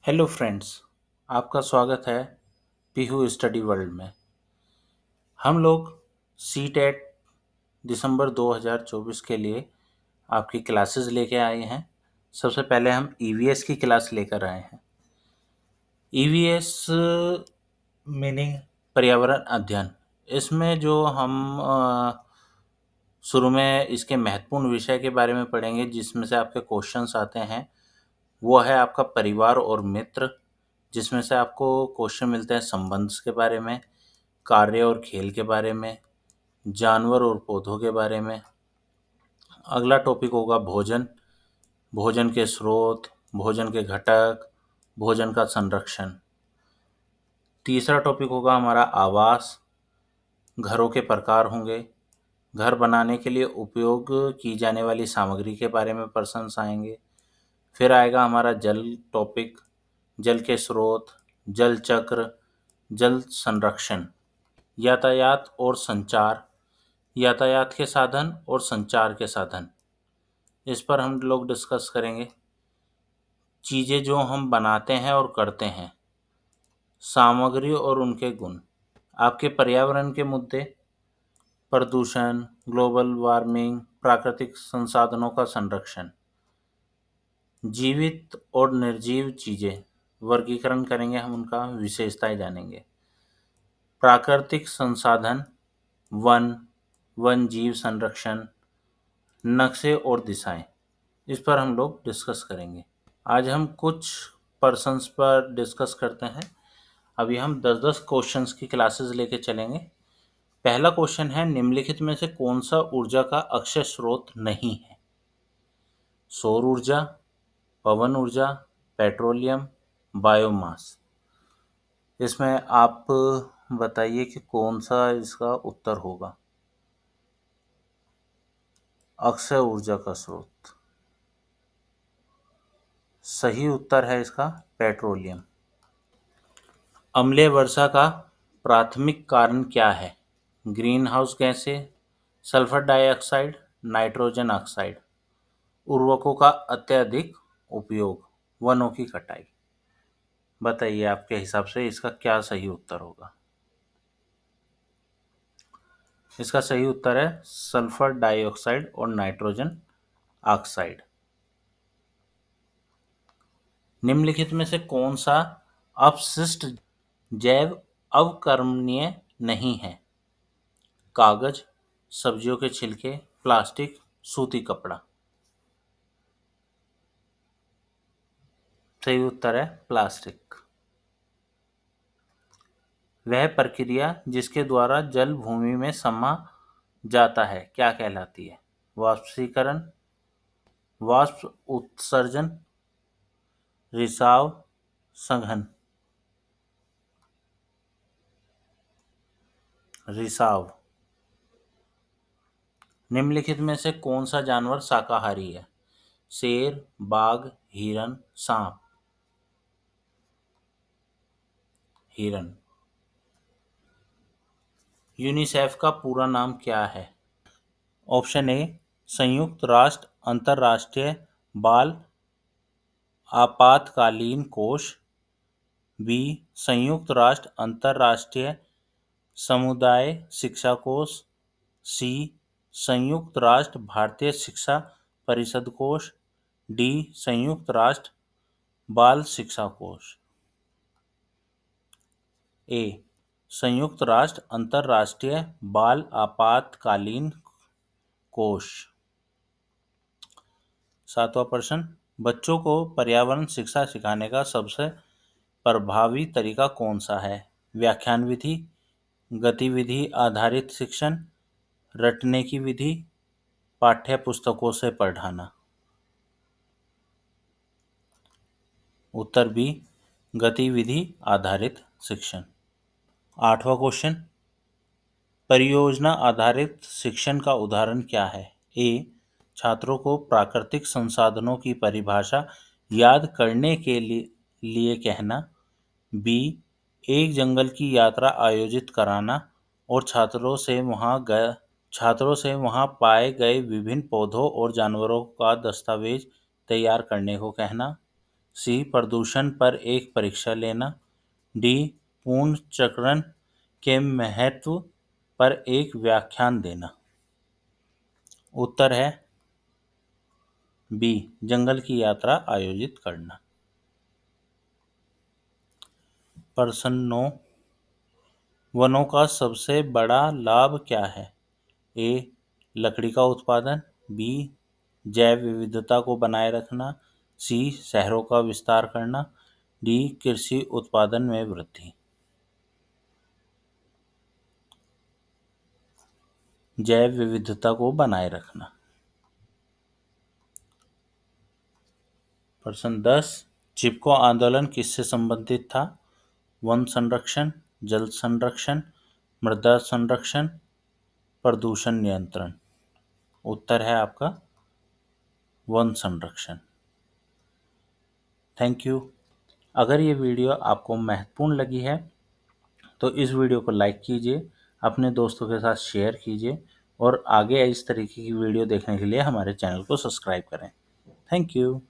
Hello friends, आपका स्वागत है पीहू स्टडी वर्ल्ड में। हम लोग सी टेट दिसंबर 2024 के लिए आपकी क्लासेस लेके आए हैं। सबसे पहले हम ईवीएस की क्लास लेकर आए हैं। ईवीएस मीनिंग पर्यावरण अध्ययन। इसमें जो हम शुरू में इसके महत्वपूर्ण विषय के बारे में पढ़ेंगे जिसमें से आपके क्वेश्चंस आते हैं, वो है आपका परिवार और मित्र, जिसमें से आपको क्वेश्चन मिलते हैं संबंध के बारे में, कार्य और खेल के बारे में, जानवर और पौधों के बारे में। अगला टॉपिक होगा भोजन, भोजन के स्रोत, भोजन के घटक, भोजन का संरक्षण। तीसरा टॉपिक होगा हमारा आवास, घरों के प्रकार होंगे, घर बनाने के लिए उपयोग की जाने वाली सामग्री के बारे में प्रश्न आएंगे। फिर आएगा हमारा जल टॉपिक, जल के स्रोत, जल चक्र, जल संरक्षण। यातायात और संचार, यातायात के साधन और संचार के साधन, इस पर हम लोग डिस्कस करेंगे। चीज़ें जो हम बनाते हैं और करते हैं, सामग्री और उनके गुण, आपके पर्यावरण के मुद्दे, प्रदूषण, ग्लोबल वार्मिंग, प्राकृतिक संसाधनों का संरक्षण, जीवित और निर्जीव चीज़ें, वर्गीकरण करेंगे हम, उनका विशेषताएं जानेंगे। प्राकृतिक संसाधन, वन, वन जीव संरक्षण, नक्शे और दिशाएं, इस पर हम लोग डिस्कस करेंगे। आज हम कुछ पर्सन्स पर डिस्कस करते हैं। अभी हम 10-10 क्वेश्चंस की क्लासेस लेके चलेंगे। पहला क्वेश्चन है, निम्नलिखित में से कौन सा ऊर्जा का अक्षय स्रोत नहीं है? सौर ऊर्जा, पवन ऊर्जा, पेट्रोलियम, बायोमास। इसमें आप बताइए कि कौन सा इसका उत्तर होगा। अक्षय ऊर्जा का स्रोत, सही उत्तर है इसका पेट्रोलियम। अम्लीय वर्षा का प्राथमिक कारण क्या है? ग्रीन हाउस गैसें, सल्फर डाइऑक्साइड, नाइट्रोजन ऑक्साइड, उर्वरकों का अत्यधिक उपयोग, वनों की कटाई। बताइए आपके हिसाब से इसका क्या सही उत्तर होगा। इसका सही उत्तर है सल्फर डाइऑक्साइड और नाइट्रोजन ऑक्साइड। निम्नलिखित में से कौन सा अपशिष्ट जैव अवक्रमणीय नहीं है? कागज, सब्जियों के छिलके, प्लास्टिक, सूती कपड़ा। सही उत्तर है प्लास्टिक। वह प्रक्रिया जिसके द्वारा जल भूमि में समा जाता है क्या कहलाती है? वाष्पीकरण, वाष्प उत्सर्जन, रिसाव, संघन। रिसाव। निम्नलिखित में से कौन सा जानवर शाकाहारी है? शेर, बाघ, हिरन, सांप। हिरन। यूनिसेफ का पूरा नाम क्या है? ऑप्शन ए संयुक्त राष्ट्र अंतर्राष्ट्रीय बाल आपातकालीन कोष, बी संयुक्त राष्ट्र अंतर्राष्ट्रीय समुदाय शिक्षा कोष, सी संयुक्त राष्ट्र भारतीय शिक्षा परिषद कोष, डी संयुक्त राष्ट्र बाल शिक्षा कोष। ए संयुक्त राष्ट्र अंतर्राष्ट्रीय बाल आपातकालीन कोष। सातवां प्रश्न, बच्चों को पर्यावरण शिक्षा सिखाने का सबसे प्रभावी तरीका कौन सा है? व्याख्यान विधि, गतिविधि आधारित शिक्षण, रटने की विधि, पाठ्य पुस्तकों से पढ़ाना। उत्तर बी गतिविधि आधारित शिक्षण। आठवां क्वेश्चन, परियोजना आधारित शिक्षण का उदाहरण क्या है? ए छात्रों को प्राकृतिक संसाधनों की परिभाषा याद करने के लिए कहना, बी एक जंगल की यात्रा आयोजित कराना और छात्रों से वहां पाए गए विभिन्न पौधों और जानवरों का दस्तावेज तैयार करने को कहना, सी प्रदूषण पर एक परीक्षा लेना, डी पूर्ण चक्रण के महत्व पर एक व्याख्यान देना। उत्तर है बी जंगल की यात्रा आयोजित करना। प्रश्न 9, वनों का सबसे बड़ा लाभ क्या है? ए लकड़ी का उत्पादन, बी जैव विविधता को बनाए रखना, सी शहरों का विस्तार करना, डी कृषि उत्पादन में वृद्धि। जैव विविधता को बनाए रखना। प्रश्न 10, चिपको आंदोलन किससे संबंधित था? वन संरक्षण, जल संरक्षण, मृदा संरक्षण, प्रदूषण नियंत्रण। उत्तर है आपका वन संरक्षण। Thank you. अगर ये वीडियो आपको महत्वपूर्ण लगी है तो इस वीडियो को लाइक कीजिए, अपने दोस्तों के साथ शेयर कीजिए और आगे इस तरीके की वीडियो देखने के लिए हमारे चैनल को सब्सक्राइब करें। Thank you.